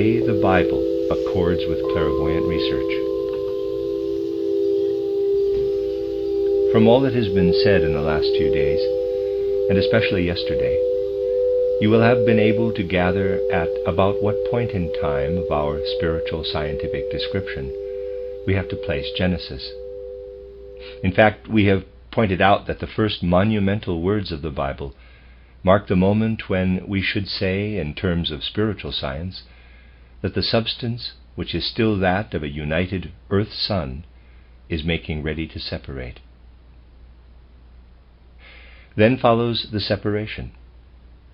way the Bible accords with clairvoyant research. From all that has been said in the last few days, and especially yesterday, you will have been able to gather at about what point in time of our spiritual scientific description we have to place Genesis. In fact, we have pointed out that the first monumental words of the Bible mark the moment when we should say, in terms of spiritual science, that the substance, which is still that of a united earth-sun, is making ready to separate. Then follows the separation,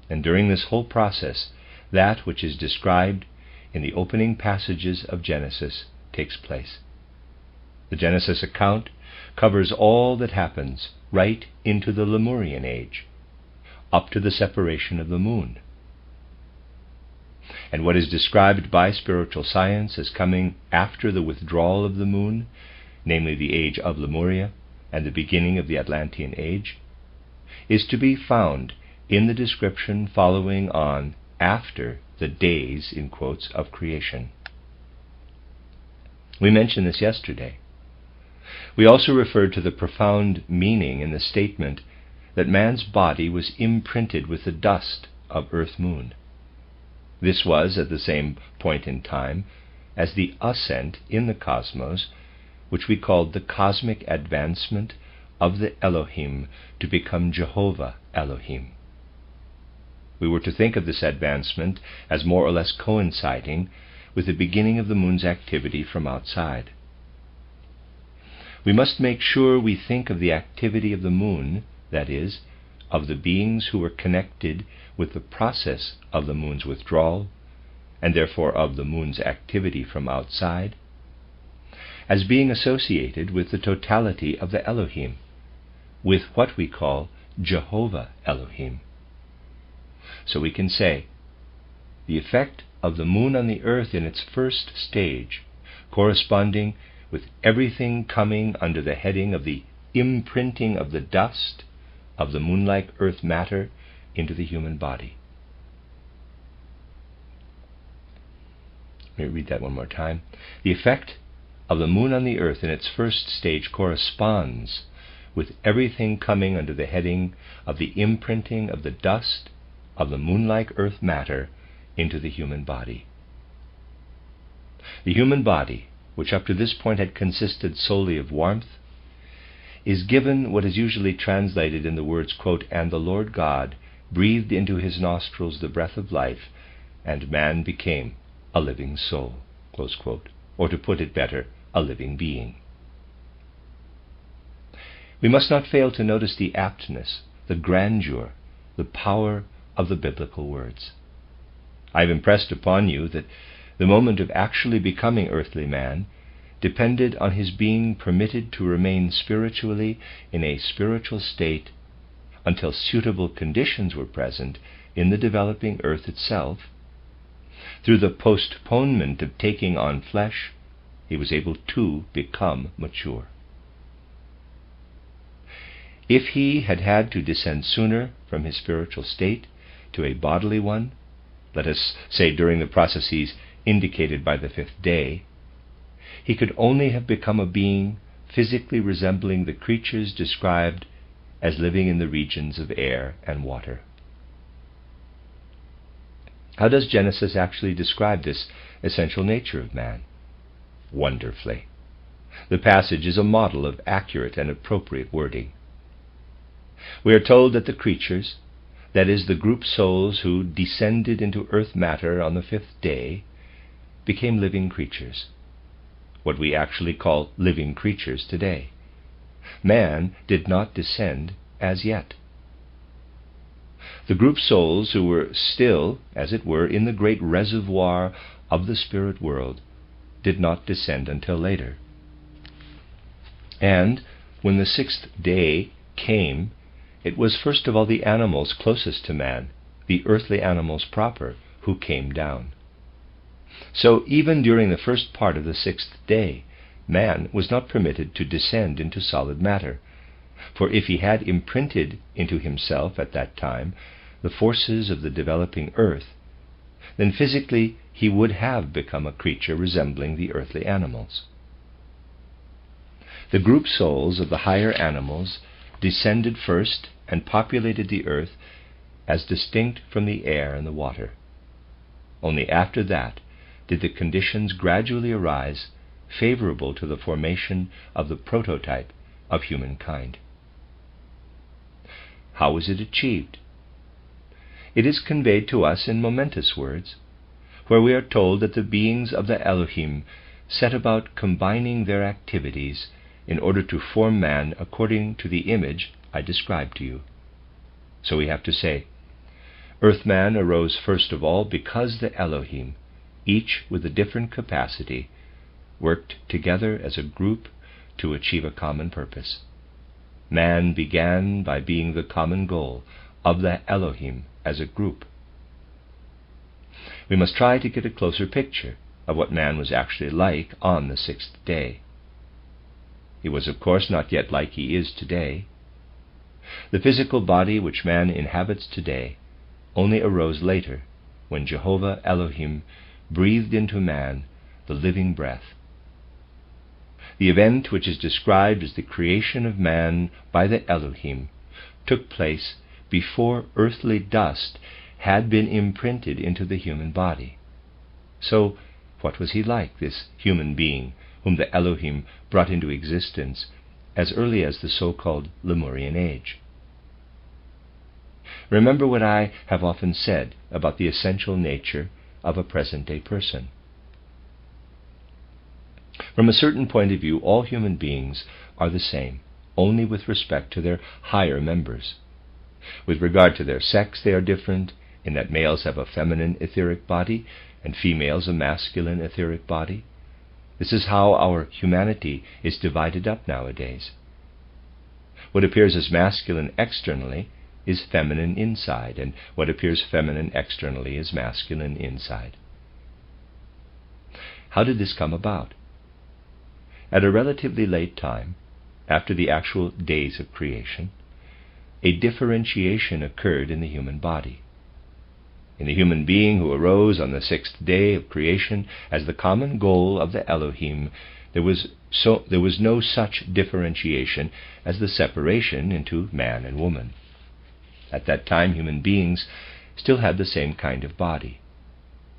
and during this whole process, that which is described in the opening passages of Genesis takes place. The Genesis account covers all that happens right into the Lemurian age, up to the separation of the moon. And what is described by spiritual science as coming after the withdrawal of the moon, namely the age of Lemuria and the beginning of the Atlantean age, is to be found in the description following on after the days, in quotes, of creation. We mentioned this yesterday. We also referred to the profound meaning in the statement that man's body was imprinted with the dust of Earth-Moon. This was at the same point in time as the ascent in the cosmos, which we called the cosmic advancement of the Elohim to become Jehovah Elohim. We were to think of this advancement as more or less coinciding with the beginning of the moon's activity from outside. We must make sure we think of the activity of the moon, that is, of the beings who were connected with the process of the moon's withdrawal, and therefore of the moon's activity from outside, as being associated with the totality of the Elohim, with what we call Jehovah Elohim. So we can say, the effect of the moon on the earth in its first stage, corresponding with everything coming under the heading of the imprinting of the dust of the moon-like earth matter into the human body. Let me read that one more time. The effect of the moon on the earth in its first stage corresponds with everything coming under the heading of the imprinting of the dust of the moon-like earth matter into the human body. The human body, which up to this point had consisted solely of warmth, is given what is usually translated in the words, quote, "And the Lord God breathed into his nostrils the breath of life, and man became a living soul," close quote, or to put it better, a living being. We must not fail to notice the aptness, the grandeur, the power of the biblical words. I have impressed upon you that the moment of actually becoming earthly man depended on his being permitted to remain spiritually in a spiritual state until suitable conditions were present in the developing earth itself. Through the postponement of taking on flesh, he was able to become mature. If he had had to descend sooner from his spiritual state to a bodily one, let us say during the processes indicated by the fifth day, he could only have become a being physically resembling the creatures described as living in the regions of air and water. How does Genesis actually describe this essential nature of man? Wonderfully. The passage is a model of accurate and appropriate wording. We are told that the creatures, that is, the group souls who descended into earth matter on the fifth day, became living creatures, what we actually call living creatures today. Man did not descend as yet. The group souls who were still, as it were, in the great reservoir of the spirit world did not descend until later. And when the sixth day came, it was first of all the animals closest to man, the earthly animals proper, who came down. So even during the first part of the sixth day, man was not permitted to descend into solid matter, for if he had imprinted into himself at that time the forces of the developing earth, then physically he would have become a creature resembling the earthly animals. The group souls of the higher animals descended first and populated the earth as distinct from the air and the water. Only after that did the conditions gradually arise favorable to the formation of the prototype of humankind. How was it achieved? It is conveyed to us in momentous words, where we are told that the beings of the Elohim set about combining their activities in order to form man according to the image I described to you. So we have to say, Earthman arose first of all because the Elohim, each with a different capacity, worked together as a group to achieve a common purpose. Man began by being the common goal of the Elohim as a group. We must try to get a closer picture of what man was actually like on the sixth day. He was, of course, not yet like he is today. The physical body which man inhabits today only arose later, when Jehovah Elohim breathed into man the living breath. The event which is described as the creation of man by the Elohim took place before earthly dust had been imprinted into the human body. So, what was he like, this human being whom the Elohim brought into existence as early as the so-called Lemurian age? Remember what I have often said about the essential nature of a present-day person. From a certain point of view, all human beings are the same, only with respect to their higher members. With regard to their sex, they are different, in that males have a feminine etheric body and females a masculine etheric body. This is how our humanity is divided up nowadays. What appears as masculine externally is feminine inside, and what appears feminine externally is masculine inside. How did this come about? At a relatively late time, after the actual days of creation, a differentiation occurred in the human body. In the human being who arose on the sixth day of creation as the common goal of the Elohim, there was no such differentiation as the separation into man and woman. At that time, human beings still had the same kind of body.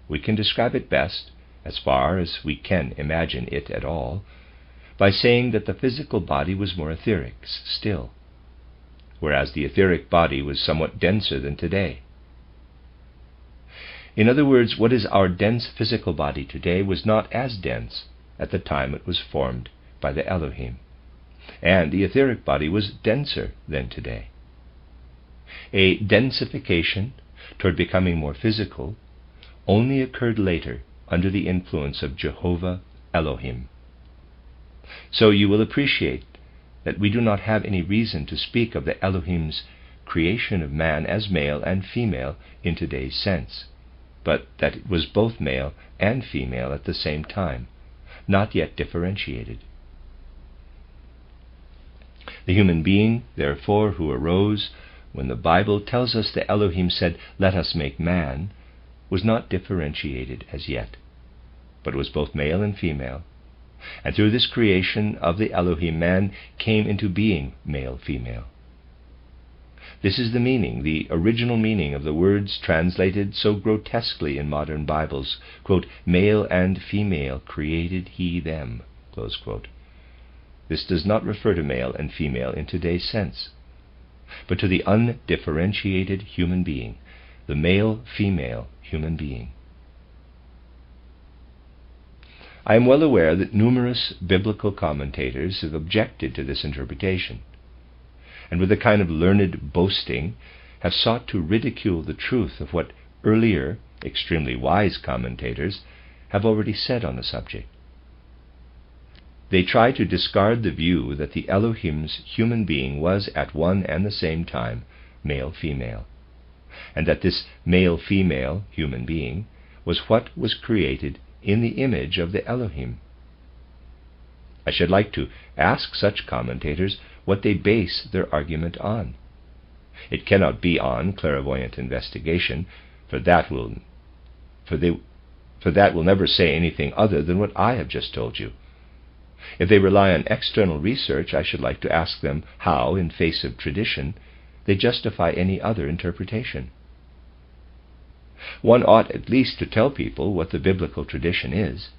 We can describe it best, as far as we can imagine it at all, by saying that the physical body was more etheric still, whereas the etheric body was somewhat denser than today. In other words, what is our dense physical body today was not as dense at the time it was formed by the Elohim, and the etheric body was denser than today. A densification toward becoming more physical only occurred later under the influence of Jehovah Elohim. So you will appreciate that we do not have any reason to speak of the Elohim's creation of man as male and female in today's sense, but that it was both male and female at the same time, not yet differentiated. The human being, therefore, who arose when the Bible tells us the Elohim said, "Let us make man," was not differentiated as yet, but was both male and female. And through this creation of the Elohim, man came into being male-female. This is the meaning, the original meaning of the words translated so grotesquely in modern Bibles, quote, "Male and female created he them," close quote. This does not refer to male and female in today's sense, but to the undifferentiated human being, the male-female human being. I am well aware that numerous biblical commentators have objected to this interpretation, and with a kind of learned boasting have sought to ridicule the truth of what earlier, extremely wise commentators have already said on the subject. They try to discard the view that the Elohim's human being was at one and the same time male-female, and that this male-female human being was what was created in the image of the Elohim. I should like to ask such commentators what they base their argument on. It cannot be on clairvoyant investigation, for that will for that will never say anything other than what I have just told you. If they rely on external research, I should like to ask them how, in face of tradition, they justify any other interpretation. One ought at least to tell people what the biblical tradition is.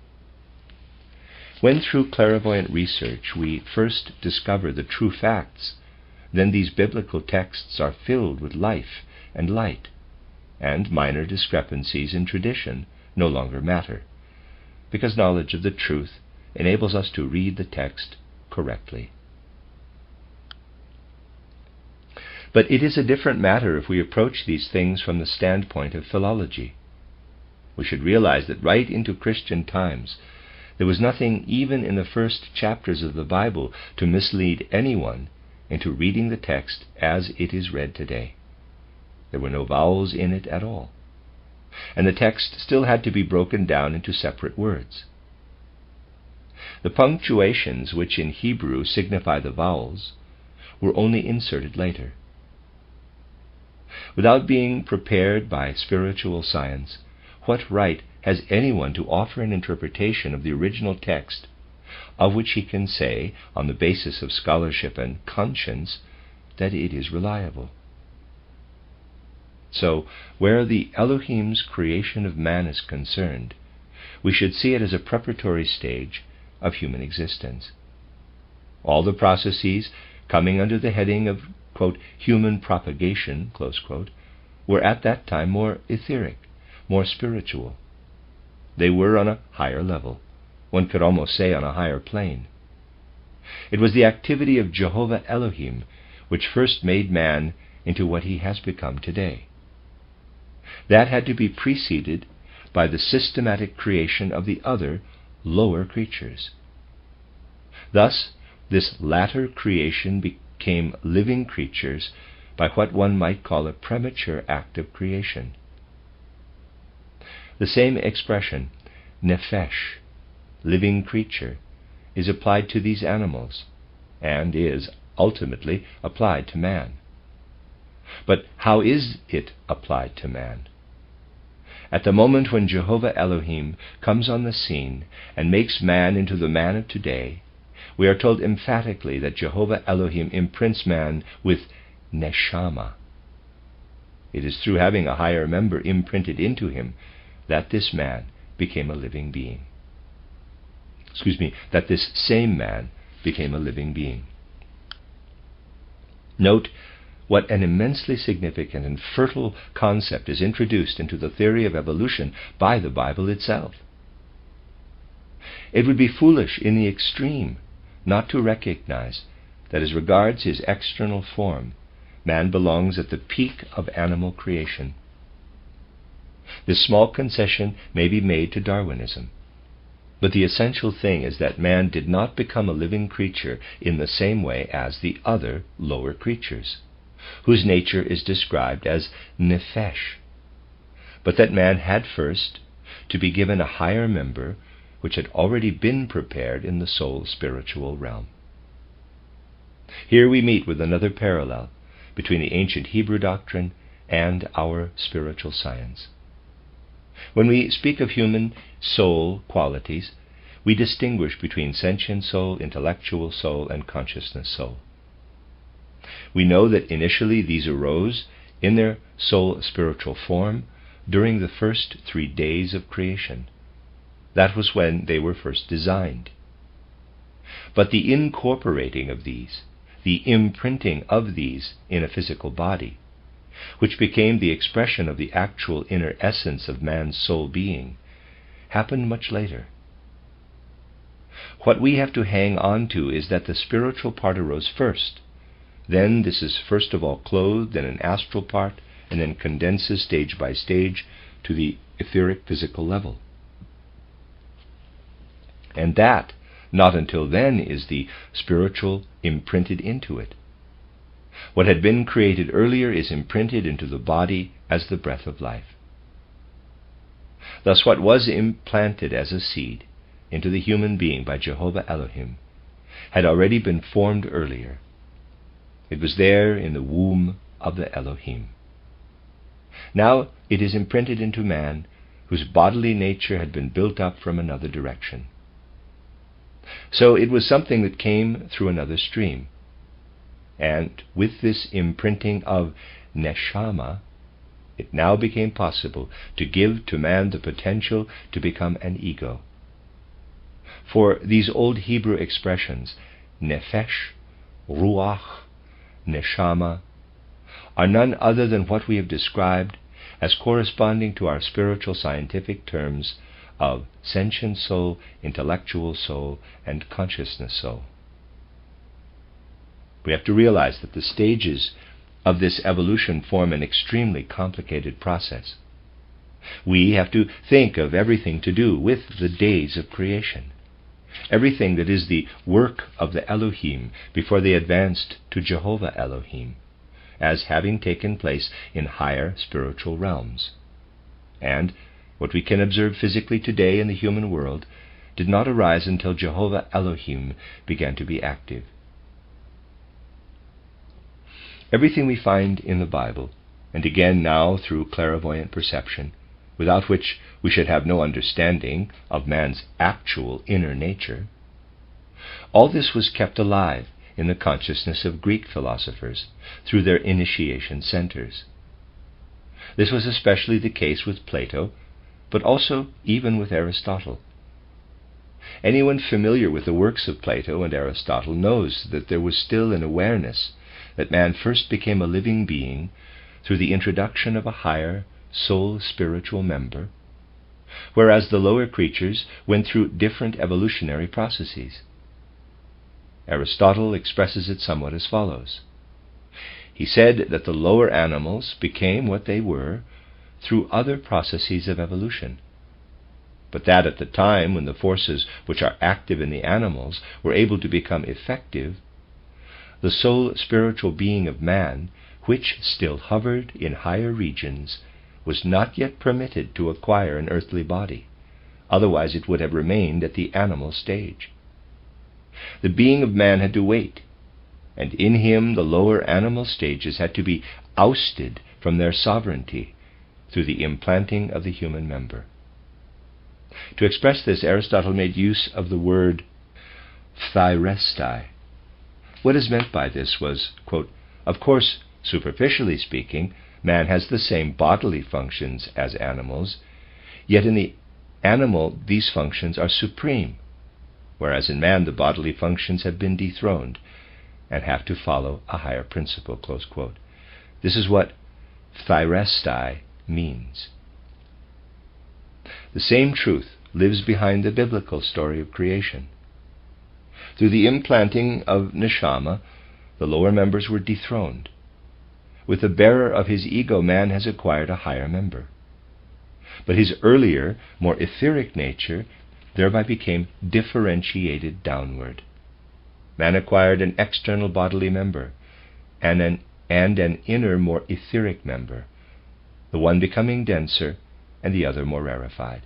When through clairvoyant research we first discover the true facts, then these biblical texts are filled with life and light, and minor discrepancies in tradition no longer matter, because knowledge of the truth enables us to read the text correctly. But it is a different matter if we approach these things from the standpoint of philology. We should realize that right into Christian times there was nothing even in the first chapters of the Bible to mislead anyone into reading the text as it is read today. There were no vowels in it at all, and the text still had to be broken down into separate words. The punctuations which in Hebrew signify the vowels were only inserted later. Without being prepared by spiritual science, what right has anyone to offer an interpretation of the original text, of which he can say, on the basis of scholarship and conscience, that it is reliable? So, where the Elohim's creation of man is concerned, we should see it as a preparatory stage of human existence. All the processes coming under the heading of, quote, human propagation, close quote, were at that time more etheric, more spiritual. They were on a higher level, one could almost say on a higher plane. It was the activity of Jehovah Elohim which first made man into what he has become today. That had to be preceded by the systematic creation of the other, lower creatures. Thus, this latter creation became living creatures by what one might call a premature act of creation. The same expression, nephesh, living creature, is applied to these animals, and is ultimately applied to man. But how is it applied to man? At the moment when Jehovah Elohim comes on the scene and makes man into the man of today, we are told emphatically that Jehovah Elohim imprints man with neshama. It is through having a higher member imprinted into him that this man became a living being. That this same man became a living being. Note what an immensely significant and fertile concept is introduced into the theory of evolution by the Bible itself. It would be foolish in the extreme not to recognize that as regards his external form, man belongs at the peak of animal creation. This small concession may be made to Darwinism, but the essential thing is that man did not become a living creature in the same way as the other lower creatures, whose nature is described as nephesh, but that man had first to be given a higher member which had already been prepared in the soul's spiritual realm. Here we meet with another parallel between the ancient Hebrew doctrine and our spiritual science. When we speak of human soul qualities, we distinguish between sentient soul, intellectual soul, and consciousness soul. We know that initially these arose in their soul spiritual form during the first 3 days of creation. That was when they were first designed. But the incorporating of these, the imprinting of these in a physical body, which became the expression of the actual inner essence of man's soul being, happened much later. What we have to hang on to is that the spiritual part arose first. Then this is first of all clothed in an astral part, and then condenses stage by stage to the etheric physical level. And that, not until then, is the spiritual imprinted into it. What had been created earlier is imprinted into the body as the breath of life. Thus what was implanted as a seed into the human being by Jehovah Elohim had already been formed earlier. It was there in the womb of the Elohim. Now it is imprinted into man whose bodily nature had been built up from another direction. So it was something that came through another stream. And with this imprinting of neshama, it now became possible to give to man the potential to become an ego. For these old Hebrew expressions, nefesh, ruach, neshama, are none other than what we have described as corresponding to our spiritual scientific terms of sentient soul, intellectual soul, and consciousness soul. We have to realize that the stages of this evolution form an extremely complicated process. We have to think of everything to do with the days of creation, everything that is the work of the Elohim before they advanced to Jehovah Elohim, as having taken place in higher spiritual realms. And what we can observe physically today in the human world did not arise until Jehovah Elohim began to be active. Everything we find in the Bible, and again now through clairvoyant perception, without which we should have no understanding of man's actual inner nature, all this was kept alive in the consciousness of Greek philosophers through their initiation centers. This was especially the case with Plato, but also even with Aristotle. Anyone familiar with the works of Plato and Aristotle knows that there was still an awareness that man first became a living being through the introduction of a higher soul spiritual member, whereas the lower creatures went through different evolutionary processes. Aristotle expresses it somewhat as follows. He said that the lower animals became what they were through other processes of evolution, but that at the time when the forces which are active in the animals were able to become effective, the soul spiritual being of man, which still hovered in higher regions, was not yet permitted to acquire an earthly body, otherwise it would have remained at the animal stage. The being of man had to wait, and in him the lower animal stages had to be ousted from their sovereignty through the implanting of the human member. To express this, Aristotle made use of the word phthairestai. What is meant by this was, quote, of course, superficially speaking, man has the same bodily functions as animals, yet in the animal these functions are supreme, whereas in man the bodily functions have been dethroned and have to follow a higher principle, close quote. This is what phthairestai means. The same truth lives behind the biblical story of creation. Through the implanting of neshama, the lower members were dethroned. With the bearer of his ego, man has acquired a higher member. But his earlier, more etheric nature thereby became differentiated downward. Man acquired an external bodily member and an inner, more etheric member, the one becoming denser and the other more rarefied.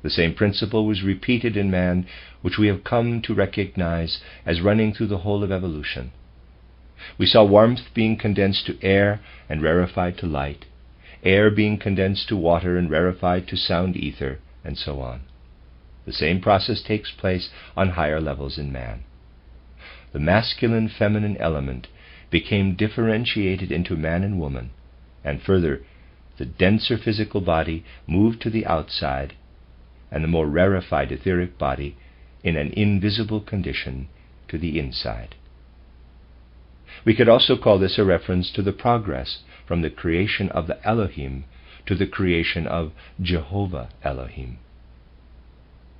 The same principle was repeated in man, which we have come to recognize as running through the whole of evolution. We saw warmth being condensed to air and rarefied to light, air being condensed to water and rarefied to sound ether, and so on. The same process takes place on higher levels in man. The masculine-feminine element became differentiated into man and woman, and further, the denser physical body moved to the outside, and the more rarefied etheric body in an invisible condition to the inside. We could also call this a reference to the progress from the creation of the Elohim to the creation of Jehovah Elohim.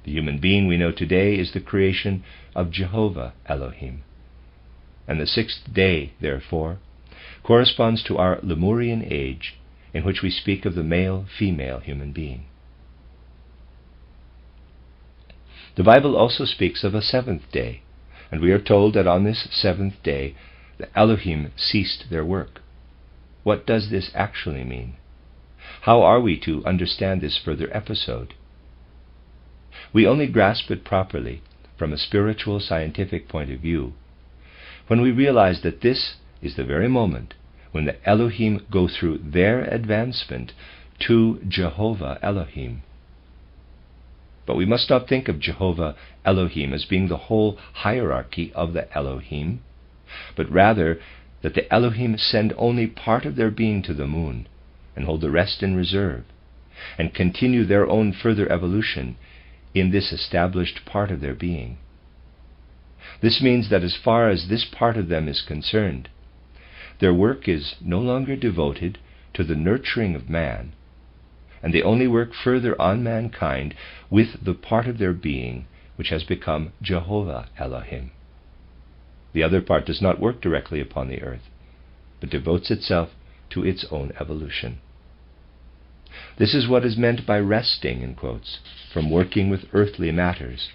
The human being we know today is the creation of Jehovah Elohim, and the sixth day, therefore, corresponds to our Lemurian age, in which we speak of the male-female human being. The Bible also speaks of a seventh day, and we are told that on this seventh day the Elohim ceased their work. What does this actually mean? How are we to understand this further episode? We only grasp it properly from a spiritual scientific point of view when we realize that this is the very moment when the Elohim go through their advancement to Jehovah Elohim. But we must not think of Jehovah Elohim as being the whole hierarchy of the Elohim, but rather that the Elohim send only part of their being to the moon and hold the rest in reserve, and continue their own further evolution in this established part of their being. This means that as far as this part of them is concerned, their work is no longer devoted to the nurturing of man, and they only work further on mankind with the part of their being which has become Jehovah Elohim. The other part does not work directly upon the earth, but devotes itself to its own evolution. This is what is meant by resting, in quotes, from working with earthly matters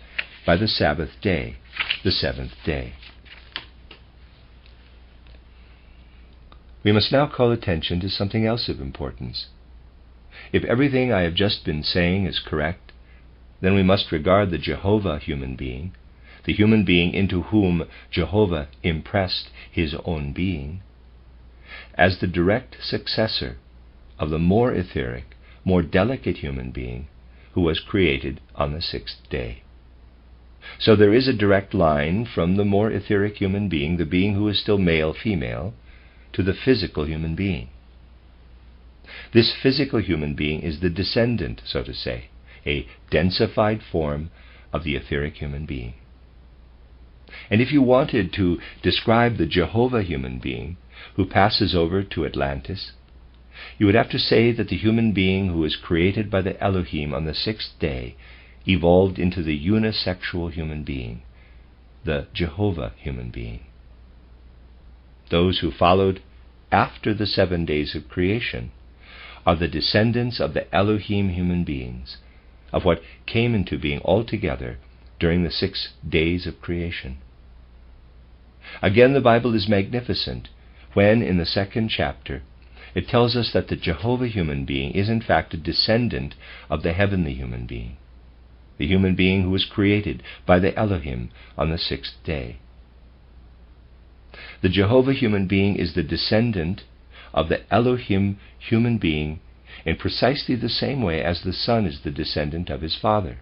by the Sabbath day, the seventh day. We must now call attention to something else of importance. If everything I have just been saying is correct, then we must regard the Jehovah human being, the human being into whom Jehovah impressed his own being, as the direct successor of the more etheric, more delicate human being who was created on the sixth day. So there is a direct line from the more etheric human being, the being who is still male-female, to the physical human being. This physical human being is the descendant, so to say, a densified form of the etheric human being. And if you wanted to describe the Jehovah human being who passes over to Atlantis, you would have to say that the human being who was created by the Elohim on the sixth day evolved into the unisexual human being, the Jehovah human being. Those who followed after the 7 days of creation are the descendants of the Elohim human beings, of what came into being altogether during the 6 days of creation. Again, the Bible is magnificent when, in the 2nd chapter, it tells us that the Jehovah human being is in fact a descendant of the heavenly human being, the human being who was created by the Elohim on the 6th day. The Jehovah human being is the descendant of the Elohim human being in precisely the same way as the Son is the descendant of his Father.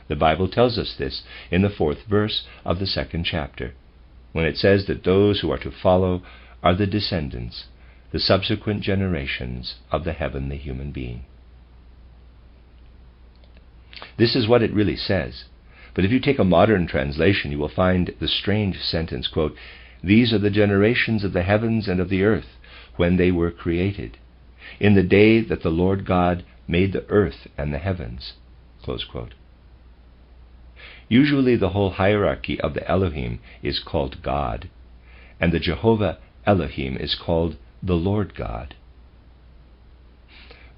The Bible tells us this in the 4th verse of the 2nd chapter, when it says that those who are to follow are the descendants, the subsequent generations of the heavenly human being. This is what it really says. But if you take a modern translation, you will find the strange sentence, quote, "These are the generations of the heavens and of the earth when they were created, in the day that the Lord God made the earth and the heavens." Close quote. Usually the whole hierarchy of the Elohim is called God, and the Jehovah Elohim is called the Lord God.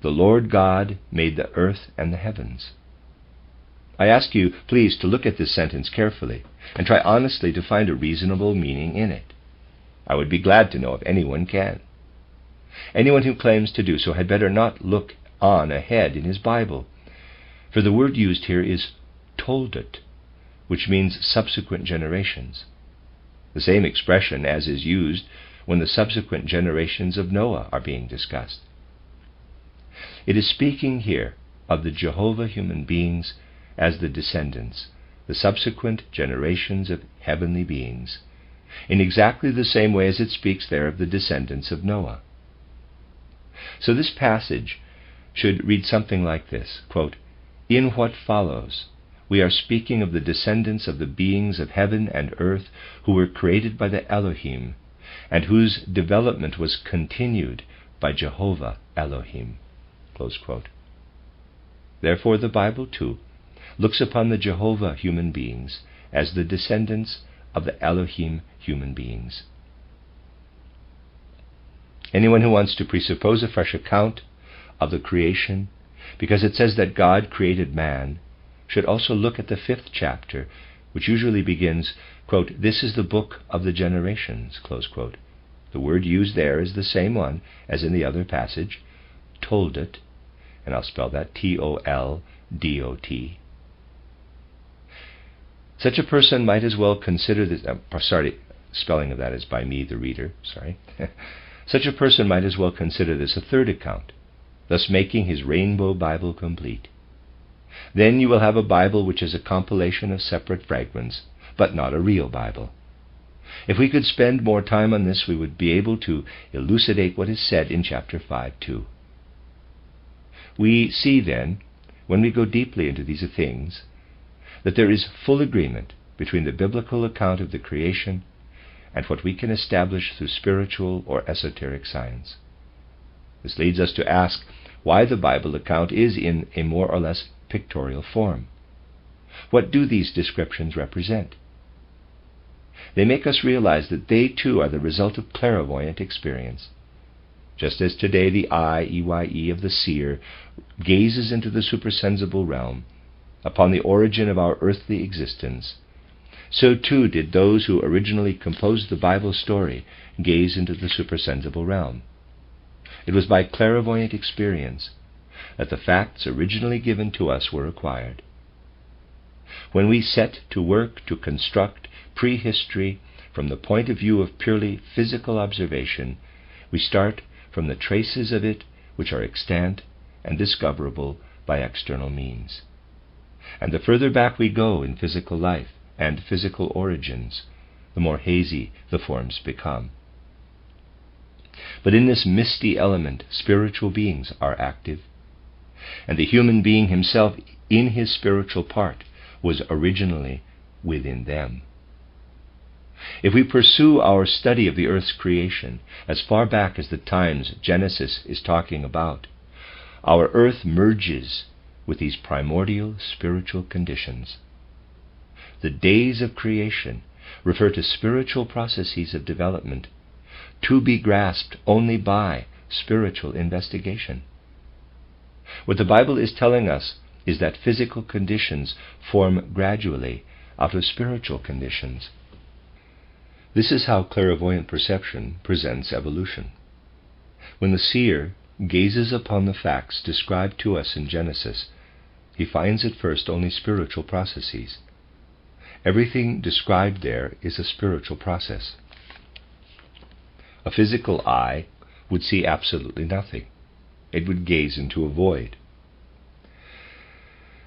The Lord God made the earth and the heavens. I ask you, please, to look at this sentence carefully and try honestly to find a reasonable meaning in it. I would be glad to know if anyone can. Anyone who claims to do so had better not look on ahead in his Bible, for the word used here is toldet, which means subsequent generations, the same expression as is used when the subsequent generations of Noah are being discussed. It is speaking here of the Jehovah human beings as the descendants, the subsequent generations of heavenly beings, in exactly the same way as it speaks there of the descendants of Noah. So this passage should read something like this, quote, "In what follows, we are speaking of the descendants of the beings of heaven and earth who were created by the Elohim, and whose development was continued by Jehovah Elohim." Close quote. Therefore the Bible, too, looks upon the Jehovah human beings as the descendants of the Elohim human beings. Anyone who wants to presuppose a fresh account of the creation, because it says that God created man, should also look at the 5th chapter, which usually begins, quote, "This is the book of the generations," close quote. The word used there is the same one as in the other passage, toldet, and I'll spell that Toldot. Such a person might as well consider this, spelling of that is by me, the reader, Such a person might as well consider this a 3rd account, thus making his rainbow Bible complete. Then you will have a Bible which is a compilation of separate fragments, but not a real Bible. If we could spend more time on this, we would be able to elucidate what is said in chapter 5 too. We see then, when we go deeply into these things, that there is full agreement between the biblical account of the creation and what we can establish through spiritual or esoteric science. This leads us to ask why the Bible account is in a more or less pictorial form. What do these descriptions represent? They make us realize that they too are the result of clairvoyant experience. Just as today the eye, EYE, of the seer gazes into the supersensible realm, upon the origin of our earthly existence, so too did those who originally composed the Bible story gaze into the supersensible realm. It was by clairvoyant experience that the facts originally given to us were acquired. When we set to work to construct prehistory from the point of view of purely physical observation, we start from the traces of it which are extant and discoverable by external means. And the further back we go in physical life and physical origins, the more hazy the forms become. But in this misty element, spiritual beings are active, and the human being himself, in his spiritual part, was originally within them. If we pursue our study of the earth's creation as far back as the times Genesis is talking about, our earth merges with these primordial spiritual conditions. The days of creation refer to spiritual processes of development to be grasped only by spiritual investigation. What the Bible is telling us is that physical conditions form gradually out of spiritual conditions. This is how clairvoyant perception presents evolution. When the seer gazes upon the facts described to us in Genesis, he finds at first only spiritual processes. Everything described there is a spiritual process. A physical eye would see absolutely nothing. It would gaze into a void.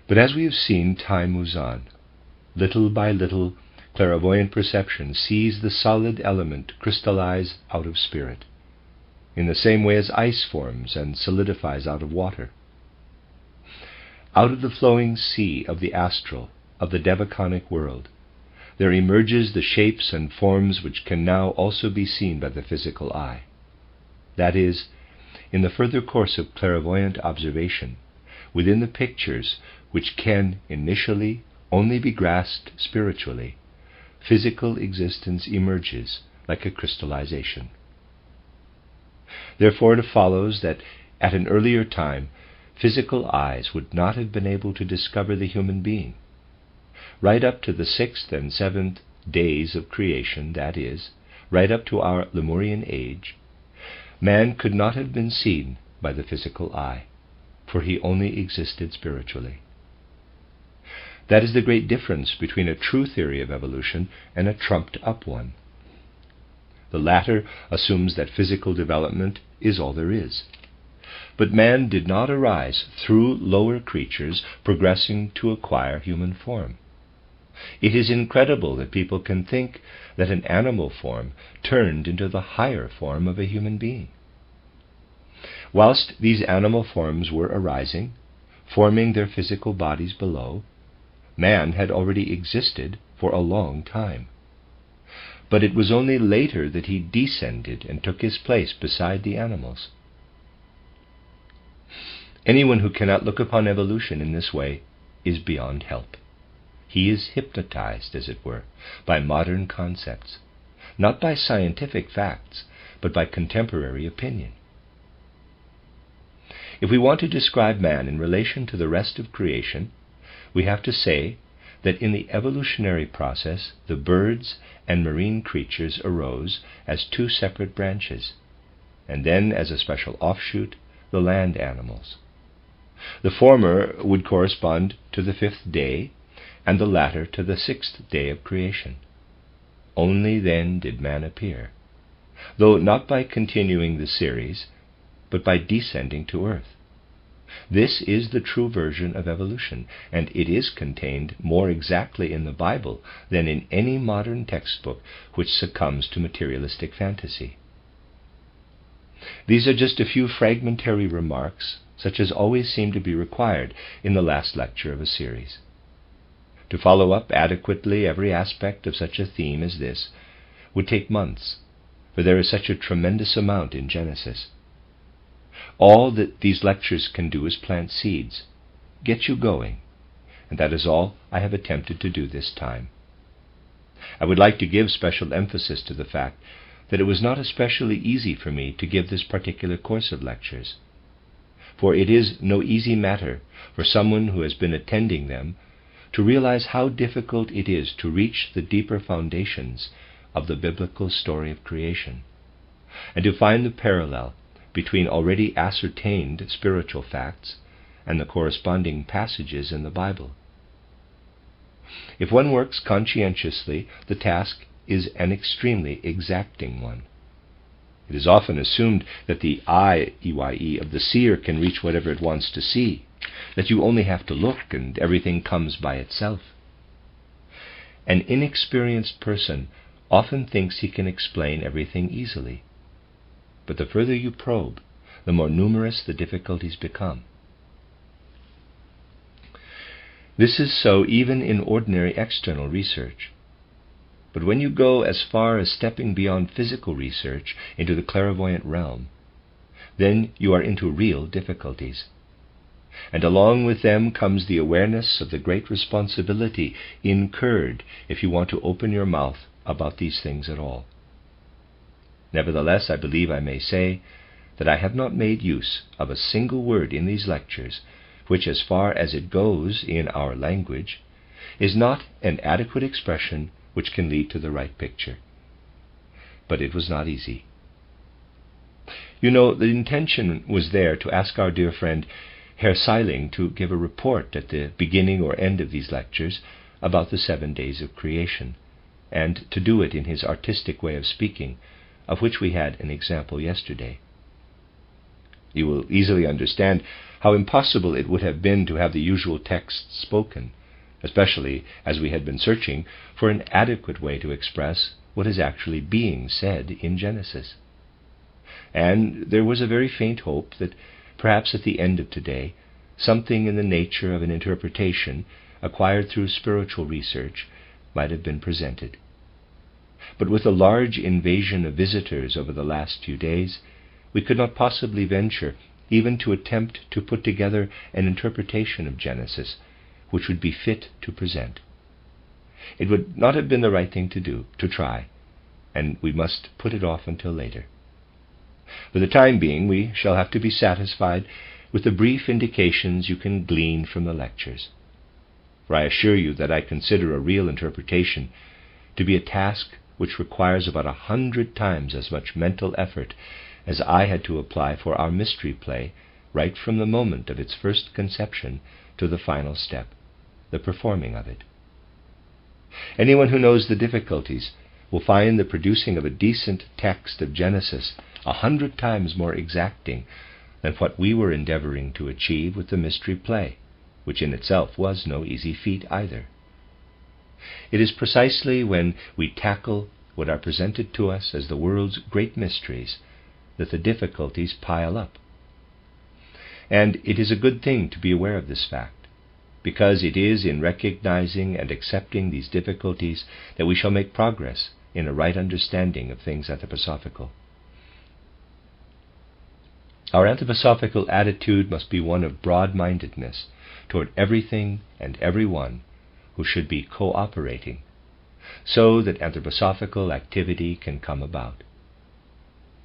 But as we have seen, time moves on. Little by little, clairvoyant perception sees the solid element crystallize out of spirit, in the same way as ice forms and solidifies out of water. Out of the flowing sea of the astral, of the devaconic world, there emerges the shapes and forms which can now also be seen by the physical eye. That is, in the further course of clairvoyant observation, within the pictures which can initially only be grasped spiritually, physical existence emerges like a crystallization. Therefore it follows that at an earlier time, physical eyes would not have been able to discover the human being. Right up to the 6th and 7th days of creation, that is, right up to our Lemurian age, man could not have been seen by the physical eye, for he only existed spiritually. That is the great difference between a true theory of evolution and a trumped-up one. The latter assumes that physical development is all there is. But man did not arise through lower creatures progressing to acquire human form. It is incredible that people can think that an animal form turned into the higher form of a human being. Whilst these animal forms were arising, forming their physical bodies below, man had already existed for a long time. But it was only later that he descended and took his place beside the animals. Anyone who cannot look upon evolution in this way is beyond help. He is hypnotized, as it were, by modern concepts, not by scientific facts, but by contemporary opinion. If we want to describe man in relation to the rest of creation, we have to say that in the evolutionary process the birds and marine creatures arose as two separate branches, and then as a special offshoot the land animals. The former would correspond to the 5th day, and the latter to the 6th day of creation. Only then did man appear, though not by continuing the series, but by descending to earth. This is the true version of evolution, and it is contained more exactly in the Bible than in any modern textbook which succumbs to materialistic fantasy. These are just a few fragmentary remarks, such as always seem to be required in the last lecture of a series. To follow up adequately every aspect of such a theme as this would take months, for there is such a tremendous amount in Genesis. All that these lectures can do is plant seeds, get you going, and that is all I have attempted to do this time. I would like to give special emphasis to the fact that it was not especially easy for me to give this particular course of lectures, for it is no easy matter for someone who has been attending them to realize how difficult it is to reach the deeper foundations of the biblical story of creation, and to find the parallel between already ascertained spiritual facts and the corresponding passages in the Bible. If one works conscientiously, the task is an extremely exacting one. It is often assumed that the eye, E-Y-E, of the seer can reach whatever it wants to see, that you only have to look and everything comes by itself. An inexperienced person often thinks he can explain everything easily, but the further you probe, the more numerous the difficulties become. This is so even in ordinary external research. But when you go as far as stepping beyond physical research into the clairvoyant realm, then you are into real difficulties. And along with them comes the awareness of the great responsibility incurred if you want to open your mouth about these things at all. Nevertheless, I believe I may say that I have not made use of a single word in these lectures which, as far as it goes in our language, is not an adequate expression which can lead to the right picture. But it was not easy. You know, the intention was there to ask our dear friend Herr Seiling to give a report at the beginning or end of these lectures about the 7 days of creation, and to do it in his artistic way of speaking, of which we had an example yesterday. You will easily understand how impossible it would have been to have the usual text spoken, especially as we had been searching for an adequate way to express what is actually being said in Genesis. And there was a very faint hope that perhaps at the end of today, something in the nature of an interpretation acquired through spiritual research might have been presented. But with a large invasion of visitors over the last few days, we could not possibly venture even to attempt to put together an interpretation of Genesis which would be fit to present. It would not have been the right thing to do, to try, and we must put it off until later. For the time being, we shall have to be satisfied with the brief indications you can glean from the lectures. For I assure you that I consider a real interpretation to be a task which requires about 100 times as much mental effort as I had to apply for our mystery play right from the moment of its first conception to the final step, the performing of it. Anyone who knows the difficulties will find the producing of a decent text of Genesis 100 times more exacting than what we were endeavoring to achieve with the mystery play, which in itself was no easy feat either. It is precisely when we tackle what are presented to us as the world's great mysteries that the difficulties pile up. And it is a good thing to be aware of this fact, because it is in recognizing and accepting these difficulties that we shall make progress in a right understanding of things anthroposophical. Our anthroposophical attitude must be one of broad-mindedness toward everything and everyone who should be cooperating, so that anthroposophical activity can come about.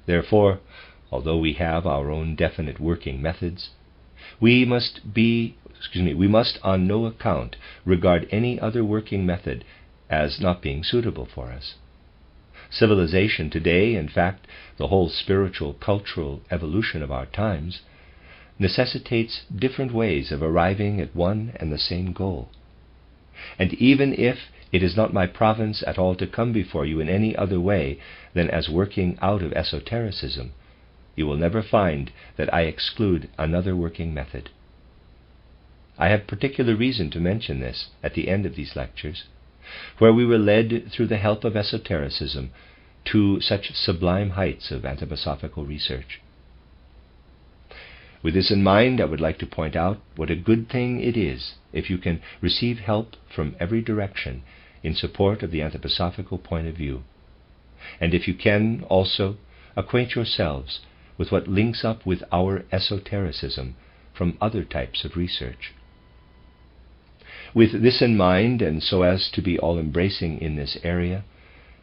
Therefore, although we have our own definite working methods, we must on no account regard any other working method as not being suitable for us. Civilization today, in fact, the whole spiritual, cultural evolution of our times, necessitates different ways of arriving at one and the same goal. And even if it is not my province at all to come before you in any other way than as working out of esotericism, you will never find that I exclude another working method. I have particular reason to mention this at the end of these lectures, where we were led through the help of esotericism to such sublime heights of anthroposophical research. With this in mind, I would like to point out what a good thing it is if you can receive help from every direction in support of the anthroposophical point of view, and if you can also acquaint yourselves with what links up with our esotericism from other types of research. With this in mind, and so as to be all-embracing in this area,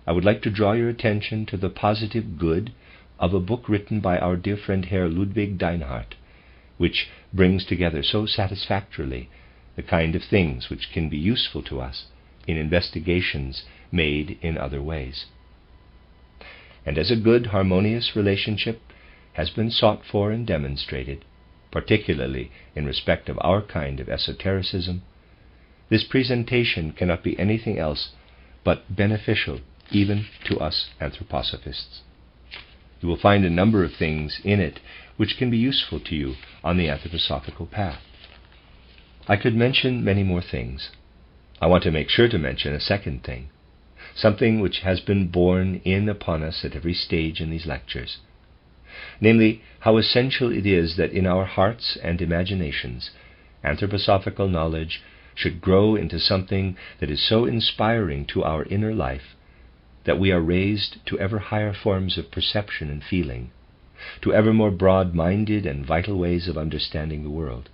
I would like to draw your attention to the positive good of a book written by our dear friend Herr Ludwig Deinhardt, which brings together so satisfactorily the kind of things which can be useful to us in investigations made in other ways. And as a good, harmonious relationship has been sought for and demonstrated, particularly in respect of our kind of esotericism, this presentation cannot be anything else but beneficial even to us anthroposophists. You will find a number of things in it which can be useful to you on the anthroposophical path. I could mention many more things. I want to make sure to mention a second thing, something which has been borne in upon us at every stage in these lectures, namely, how essential it is that in our hearts and imaginations anthroposophical knowledge should grow into something that is so inspiring to our inner life that we are raised to ever higher forms of perception and feeling, to ever more broad-minded and vital ways of understanding the world.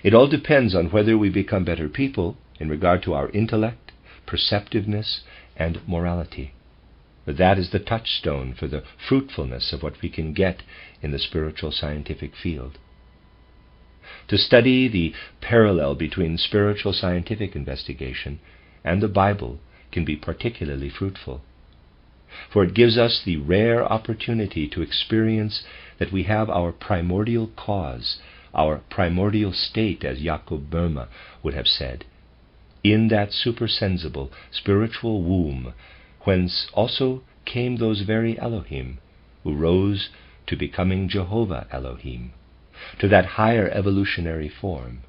It all depends on whether we become better people in regard to our intellect, perceptiveness, and morality. But that is the touchstone for the fruitfulness of what we can get in the spiritual scientific field. To study the parallel between spiritual scientific investigation and the Bible can be particularly fruitful, for it gives us the rare opportunity to experience that we have our primordial cause, our primordial state, as Jakob Böhme would have said, in that supersensible spiritual womb, whence also came those very Elohim who rose to becoming Jehovah Elohim, to that higher evolutionary form,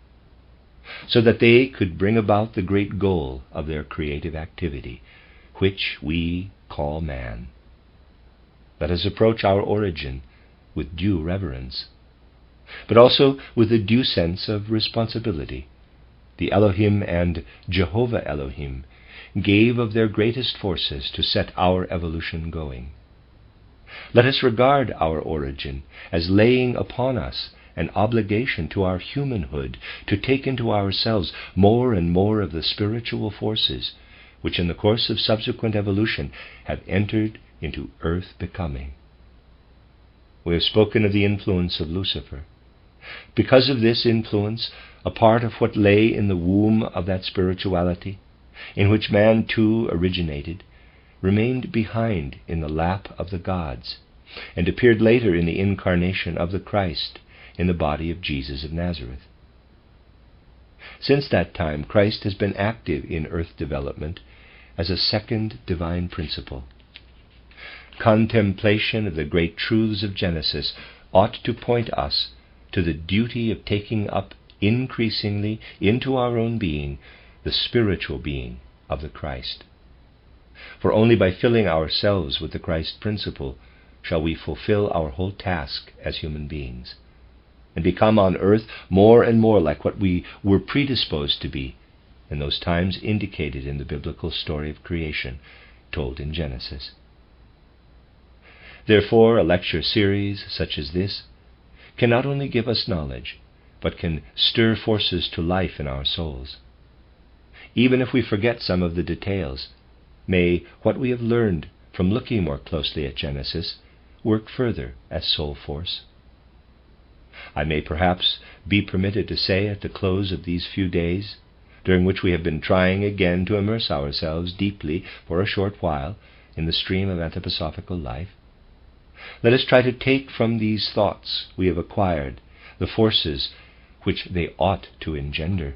so that they could bring about the great goal of their creative activity, which we call man. Let us approach our origin with due reverence, but also with a due sense of responsibility. The Elohim and Jehovah Elohim gave of their greatest forces to set our evolution going. Let us regard our origin as laying upon us an obligation to our humanhood to take into ourselves more and more of the spiritual forces which in the course of subsequent evolution have entered into earth becoming. We have spoken of the influence of Lucifer. Because of this influence, a part of what lay in the womb of that spirituality, in which man too originated, remained behind in the lap of the gods, and appeared later in the incarnation of the Christ in the body of Jesus of Nazareth. Since that time, Christ has been active in earth development as a second divine principle. Contemplation of the great truths of Genesis ought to point us to the duty of taking up increasingly into our own being the spiritual being of the Christ. For only by filling ourselves with the Christ principle shall we fulfill our whole task as human beings, and become on earth more and more like what we were predisposed to be in those times indicated in the biblical story of creation told in Genesis. Therefore, a lecture series such as this can not only give us knowledge, but can stir forces to life in our souls. Even if we forget some of the details, may what we have learned from looking more closely at Genesis work further as soul force. I may perhaps be permitted to say at the close of these few days, during which we have been trying again to immerse ourselves deeply for a short while in the stream of anthroposophical life, let us try to take from these thoughts we have acquired the forces which they ought to engender.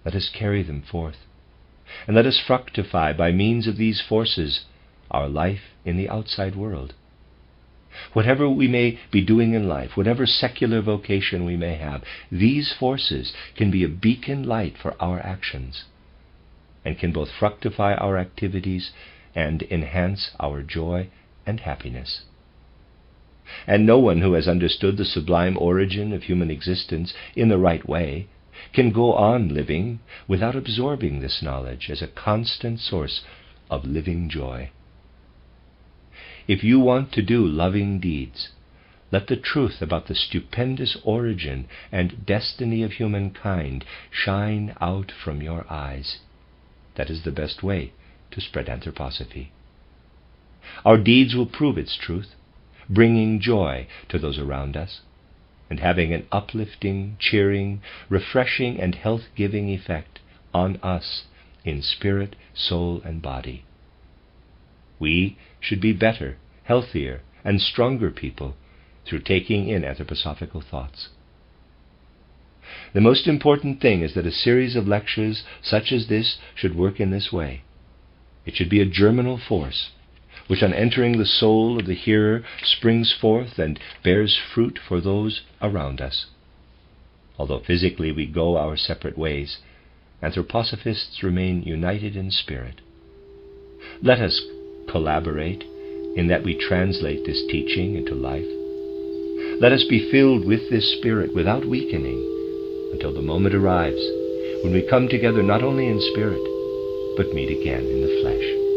Let us carry them forth, and let us fructify by means of these forces our life in the outside world. Whatever we may be doing in life, whatever secular vocation we may have, these forces can be a beacon light for our actions, and can both fructify our activities and enhance our joy and happiness. And no one who has understood the sublime origin of human existence in the right way can go on living without absorbing this knowledge as a constant source of living joy. If you want to do loving deeds, let the truth about the stupendous origin and destiny of humankind shine out from your eyes. That is the best way to spread anthroposophy. Our deeds will prove its truth, bringing joy to those around us, and having an uplifting, cheering, refreshing, and health-giving effect on us in spirit, soul, and body. We should be better, healthier, and stronger people through taking in anthroposophical thoughts. The most important thing is that a series of lectures such as this should work in this way. It should be a germinal force, which on entering the soul of the hearer springs forth and bears fruit for those around us. Although physically we go our separate ways, anthroposophists remain united in spirit. Let us collaborate in that we translate this teaching into life. Let us be filled with this spirit without weakening until the moment arrives when we come together not only in spirit, but meet again in the flesh.